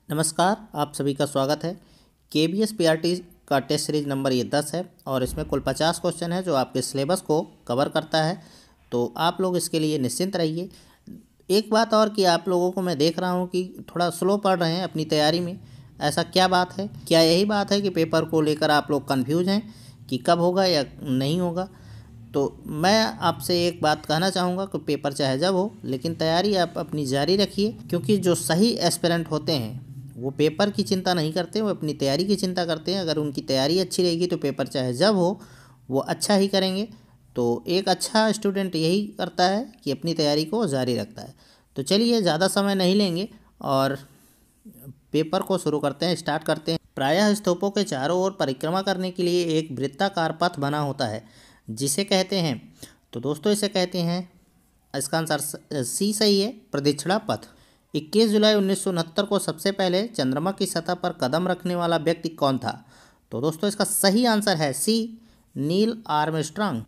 नमस्कार, आप सभी का स्वागत है। KBS PRT का टेस्ट सीरीज नंबर ये 10 है और इसमें कुल 50 क्वेश्चन है जो आपके सिलेबस को कवर करता है। तो आप लोग इसके लिए निश्चिंत रहिए। एक बात और कि आप लोगों को मैं देख रहा हूँ कि थोड़ा स्लो पढ़ रहे हैं अपनी तैयारी में। ऐसा क्या बात है? क्या यही बात है कि पेपर को लेकर आप लोग कन्फ्यूज हैं कि कब होगा या नहीं होगा? तो मैं आपसे एक बात कहना चाहूँगा कि पेपर चाहे जब हो, लेकिन तैयारी आप अपनी जारी रखिए, क्योंकि जो सही एस्पिरेंट होते हैं वो पेपर की चिंता नहीं करते, वो अपनी तैयारी की चिंता करते हैं। अगर उनकी तैयारी अच्छी रहेगी तो पेपर चाहे जब हो वो अच्छा ही करेंगे। तो एक अच्छा स्टूडेंट यही करता है कि अपनी तैयारी को जारी रखता है। तो चलिए, ज़्यादा समय नहीं लेंगे और पेपर को शुरू करते हैं, स्टार्ट करते हैं। प्रायः स्तूपों के चारों ओर परिक्रमा करने के लिए एक वृत्ताकार पथ बना होता है, जिसे कहते हैं, तो दोस्तों इसे कहते हैं, इसका आंसर सी सही है, प्रदक्षिणा पथ। 21 जुलाई 1969 को सबसे पहले चंद्रमा की सतह पर कदम रखने वाला व्यक्ति कौन था? तो दोस्तों इसका सही आंसर है सी, नील आर्मस्ट्रांग।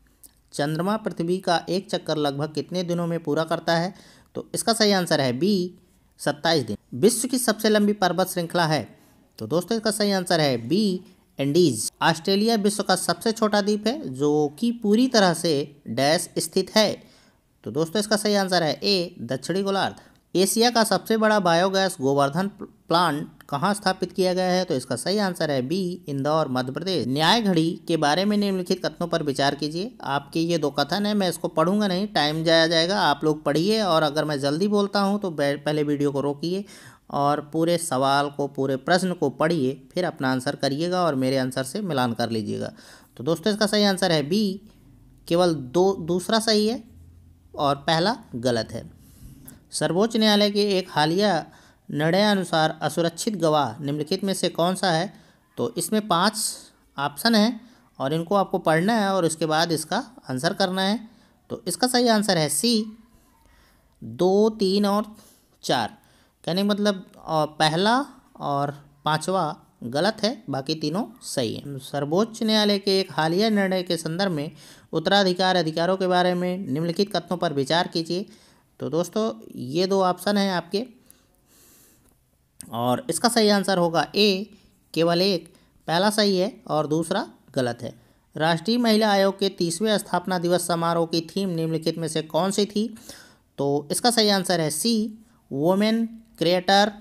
चंद्रमा पृथ्वी का एक चक्कर लगभग कितने दिनों में पूरा करता है? तो इसका सही आंसर है बी, 27 दिन। विश्व की सबसे लंबी पर्वत श्रृंखला है? तो दोस्तों इसका सही आंसर है बी, एंडीज। ऑस्ट्रेलिया विश्व का सबसे छोटा द्वीप है जो कि पूरी तरह से डैश स्थित है? तो दोस्तों इसका सही आंसर है ए, दक्षिणी गोलार्ध। एशिया का सबसे बड़ा बायोगैस गोवर्धन प्लांट कहाँ स्थापित किया गया है? तो इसका सही आंसर है बी, इंदौर, मध्य प्रदेश। न्याय घड़ी के बारे में निम्नलिखित कथनों पर विचार कीजिए। आपके ये दो कथन है, मैं इसको पढ़ूंगा नहीं, टाइम जाया जाएगा, आप लोग पढ़िए। और अगर मैं जल्दी बोलता हूँ तो पहले वीडियो को रोकिए और पूरे सवाल को, पूरे प्रश्न को पढ़िए, फिर अपना आंसर करिएगा और मेरे आंसर से मिलान कर लीजिएगा। तो दोस्तों इसका सही आंसर है बी, केवल दूसरा सही है और पहला गलत है। सर्वोच्च न्यायालय के एक हालिया निर्णयानुसार असुरक्षित गवाह निम्नलिखित में से कौन सा है? तो इसमें 5 ऑप्शन हैं और इनको आपको पढ़ना है और उसके बाद इसका आंसर करना है। तो इसका सही आंसर है सी, 2, 3 और 4। कहने का मतलब पहला और 5वां गलत है, बाकी तीनों सही है। सर्वोच्च न्यायालय के एक हालिया निर्णय के संदर्भ में उत्तराधिकार अधिकारों के बारे में निम्नलिखित कथनों पर विचार कीजिए। तो दोस्तों ये 2 ऑप्शन हैं आपके और इसका सही आंसर होगा ए, केवल एक। पहला सही है और दूसरा गलत है। राष्ट्रीय महिला आयोग के 30वें स्थापना दिवस समारोह की थीम निम्नलिखित में से कौन सी थी? तो इसका सही आंसर है C, women creator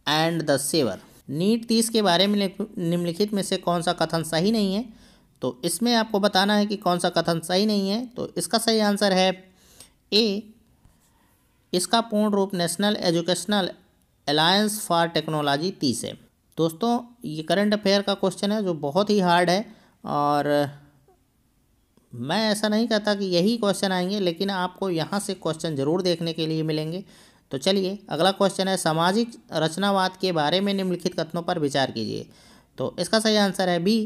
and the saver. NEET 30 के बारे में निम्नलिखित में से कौन सा कथन सही नहीं है? तो इसमें आपको बताना है कि कौन सा कथन सही नहीं है। तो इसका सही आंसर है ए, इसका पूर्ण रूप national educational alliance for technology 30 है। दोस्तों ये करंट अफेयर का क्वेश्चन है जो बहुत ही हार्ड है और मैं ऐसा नहीं कहता कि यही क्वेश्चन आएंगे, लेकिन आपको यहाँ से क्वेश्चन ज़रूर देखने के लिए मिलेंगे। तो चलिए अगला क्वेश्चन है, सामाजिक रचनावाद के बारे में निम्नलिखित कथनों पर विचार कीजिए। तो इसका सही आंसर है बी,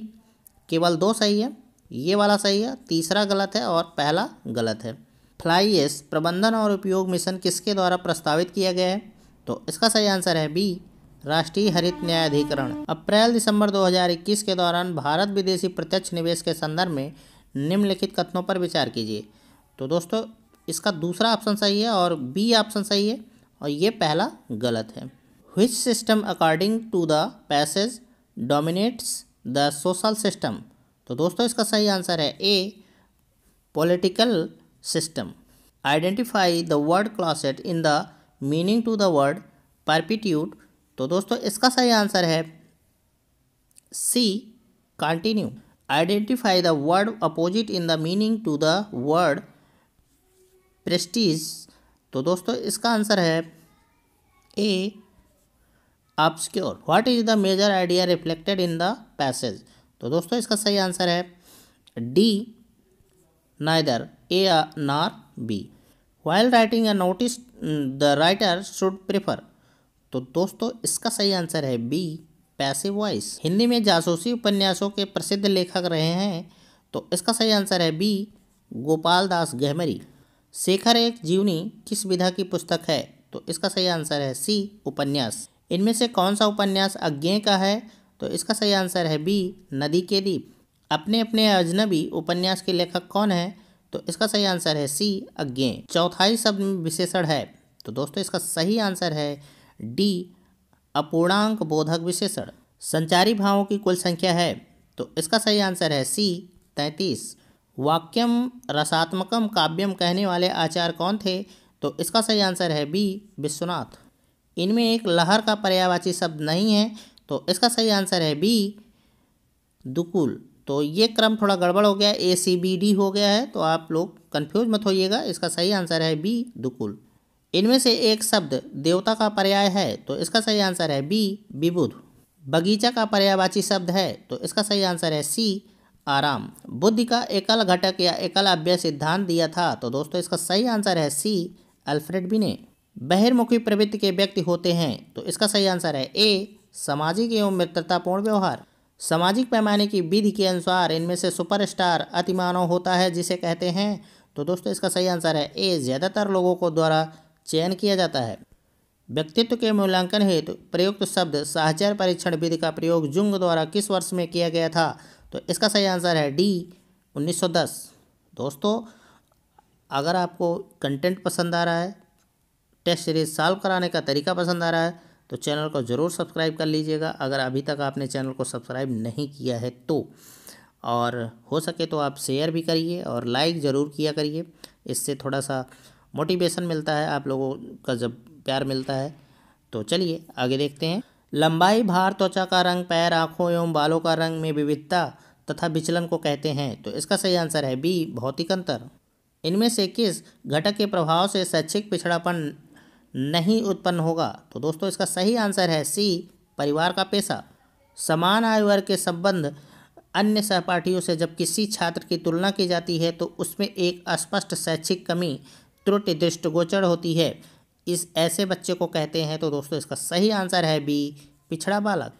केवल 2 सही है। ये वाला सही है, तीसरा गलत है और पहला गलत है। फ्लाई ऐश प्रबंधन और उपयोग मिशन किसके द्वारा प्रस्तावित किया गया है? तो इसका सही आंसर है बी, राष्ट्रीय हरित न्यायाधिकरण। अप्रैल-दिसंबर 2021 के दौरान भारत विदेशी प्रत्यक्ष निवेश के संदर्भ में निम्नलिखित कथनों पर विचार कीजिए। तो दोस्तों इसका दूसरा ऑप्शन सही है और बी ऑप्शन सही है और ये पहला गलत है। Which system according to the passage dominates the social system? तो दोस्तों इसका सही आंसर है A, political system. Identify the word closest in the meaning to the word perpetuate. तो दोस्तों इसका सही आंसर है C, continue. Identify the word opposite in the meaning to the word prestige. तो दोस्तों इसका आंसर है A, obscure. What is the major idea reflected in the passage? तो दोस्तों इसका सही आंसर है D, neither A nor be. While writing a notice the writer should prefer. तो दोस्तों इसका सही आंसर है बी, पैसिव वॉइस। हिंदी में जासूसी उपन्यासों के प्रसिद्ध लेखक रहे हैं? तो इसका सही आंसर है बी, गोपाल दास गहमरी। शेखर एक जीवनी किस विधा की पुस्तक है? तो इसका सही आंसर है सी, उपन्यास। इनमें से कौन सा उपन्यास अज्ञेय का है? तो इसका सही आंसर है बी, नदी के द्वीप। अपने अपने अजनबी उपन्यास के लेखक कौन है? तो इसका सही आंसर है सी, अज्ञेय। चौथाई शब्द विशेषण है? तो दोस्तों इसका सही आंसर है डी, अपूर्णांक बोधक विशेषण। संचारी भावों की कुल संख्या है, तो इसका सही आंसर है सी 33। वाक्यम रसात्मकम काव्यम कहने वाले आचार्य कौन थे, तो इसका सही आंसर है बी विश्वनाथ। इनमें एक लहर का पर्यायवाची शब्द नहीं है, तो इसका सही आंसर है बी दुकुल। तो ये क्रम थोड़ा गड़बड़ हो गया, ACBD हो गया है, तो आप लोग कंफ्यूज मत होइएगा, इसका सही आंसर है बी दुकुल। इनमें से एक शब्द देवता का पर्याय है, तो इसका सही आंसर है बी विबुध। बगीचा का पर्यायवाची शब्द है, तो इसका सही आंसर है सी आराम। बुद्धि का एकल घटक या एकल अव्यय सिद्धांत दिया था, तो दोस्तों इसका सही आंसर है सी अल्फ्रेड बिने। बहिर्मुखी प्रवृत्ति के व्यक्ति होते हैं, तो इसका सही आंसर है ए सामाजिक एवं मित्रतापूर्ण व्यवहार। सामाजिक पैमाने की विधि के अनुसार इनमें से सुपरस्टार अतिमानव होता है जिसे कहते हैं, तो दोस्तों इसका सही आंसर है ए ज़्यादातर लोगों को द्वारा चयन किया जाता है। व्यक्तित्व के मूल्यांकन हेतु प्रयुक्त शब्द साहचर्य परीक्षण विधि का प्रयोग जुंग द्वारा किस वर्ष में किया गया था, तो इसका सही आंसर है डी 1910। दोस्तों, अगर आपको कंटेंट पसंद आ रहा है, टेस्ट सीरीज सॉल्व कराने का तरीका पसंद आ रहा है, तो चैनल को ज़रूर सब्सक्राइब कर लीजिएगा अगर अभी तक आपने चैनल को सब्सक्राइब नहीं किया है तो। और हो सके तो आप शेयर भी करिए और लाइक ज़रूर किया करिए, इससे थोड़ा सा मोटिवेशन मिलता है, आप लोगों का जब प्यार मिलता है। तो चलिए आगे देखते हैं। लंबाई, भार, त्वचा का रंग, पैर, आँखों एवं बालों का रंग में विविधता तथा विचलन को कहते हैं, तो इसका सही आंसर है बी भौतिक अंतर। इनमें से किस घटक के प्रभाव से शैक्षिक पिछड़ापन नहीं उत्पन्न होगा, तो दोस्तों इसका सही आंसर है सी परिवार का पेशा। समान आयु वर्ग के संबंध अन्य सहपाठियों से जब किसी छात्र की तुलना की जाती है, तो उसमें एक स्पष्ट शैक्षिक कमी त्रुटि दृष्टिगोचर होती है, इस ऐसे बच्चे को कहते हैं, तो दोस्तों इसका सही आंसर है बी पिछड़ा बालक।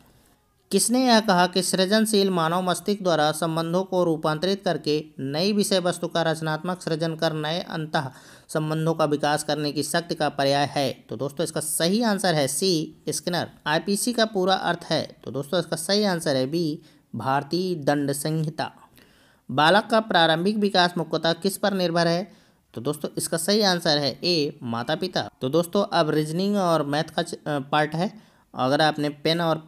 किसने यह कहा कि सृजनशील मानव मस्तिष्क द्वारा संबंधों को रूपांतरित करके नई विषय वस्तु का रचनात्मक सृजन कर नए अंतः संबंधों का विकास करने की शक्ति का पर्याय है, तो दोस्तों इसका सही आंसर है सी स्किनर। IPC का पूरा अर्थ है, तो दोस्तों इसका सही आंसर है बी भारतीय दंड संहिता। बालक का प्रारंभिक विकास मुख्यतः किस पर निर्भर है, तो दोस्तों इसका सही आंसर है ए माता पिता। तो दोस्तों अब रीजनिंग और मैथ का पार्ट है, अगर आपने पेन और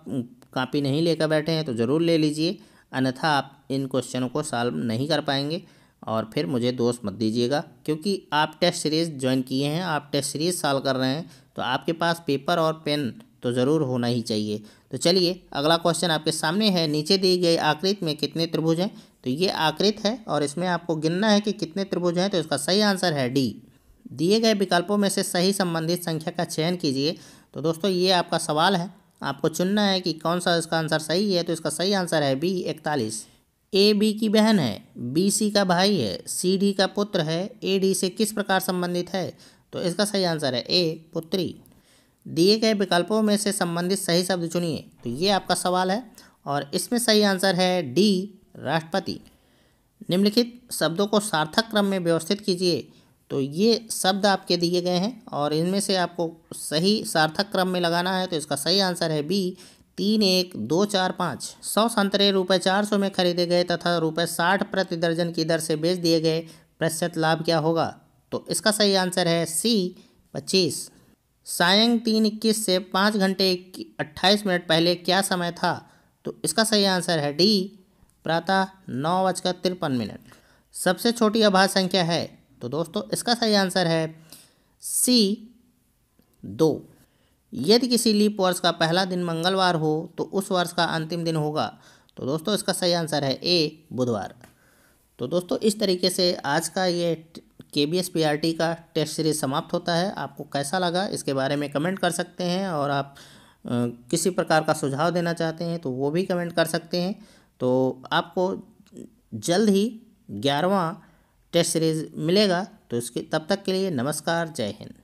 कॉपी नहीं लेकर बैठे हैं तो ज़रूर ले लीजिए, अन्यथा आप इन क्वेश्चनों को सॉल्व नहीं कर पाएंगे और फिर मुझे दोष मत दीजिएगा, क्योंकि आप टेस्ट सीरीज़ ज्वाइन किए हैं, आप टेस्ट सीरीज़ सॉल्व कर रहे हैं, तो आपके पास पेपर और पेन तो ज़रूर होना ही चाहिए। तो चलिए अगला क्वेश्चन आपके सामने है। नीचे दी गई आकृति में कितने त्रिभुज हैं, तो ये आकृति है और इसमें आपको गिनना है कि कितने त्रिभुज हैं, तो इसका सही आंसर है डी। दिए गए विकल्पों में से सही संबंधित संख्या का चयन कीजिए, तो दोस्तों ये आपका सवाल है, आपको चुनना है कि कौन सा इसका आंसर सही है, तो इसका सही आंसर है बी 41। ए बी की बहन है, बी सी का भाई है, सी डी का पुत्र है, ए डी से किस प्रकार संबंधित है, तो इसका सही आंसर है ए पुत्री। दिए गए विकल्पों में से संबंधित सही शब्द चुनिए, तो ये आपका सवाल है और इसमें सही आंसर है डी राष्ट्रपति। निम्नलिखित शब्दों को सार्थक क्रम में व्यवस्थित कीजिए, तो ये शब्द आपके दिए गए हैं और इनमें से आपको सही सार्थक क्रम में लगाना है, तो इसका सही आंसर है बी 3 1 2 4 5। 100 संतरे ₹400 में खरीदे गए तथा ₹60 प्रति दर्जन की दर से बेच दिए गए, प्रतिशत लाभ क्या होगा, तो इसका सही आंसर है सी 25। सायं 3:21 से 5 घंटे 28 मिनट पहले क्या समय था, तो इसका सही आंसर है डी प्रातः 9:53। सबसे छोटी अभाज्य संख्या है, तो दोस्तों इसका सही आंसर है सी 2। यदि किसी लीप वर्ष का पहला दिन मंगलवार हो तो उस वर्ष का अंतिम दिन होगा, तो दोस्तों इसका सही आंसर है ए बुधवार। तो दोस्तों इस तरीके से आज का ये KBS PRT का टेस्ट सीरीज समाप्त होता है। आपको कैसा लगा इसके बारे में कमेंट कर सकते हैं और आप किसी प्रकार का सुझाव देना चाहते हैं तो वो भी कमेंट कर सकते हैं। तो आपको जल्द ही 11वां टेस्ट सीरीज़ मिलेगा, तो इसके तब तक के लिए नमस्कार, जय हिंद।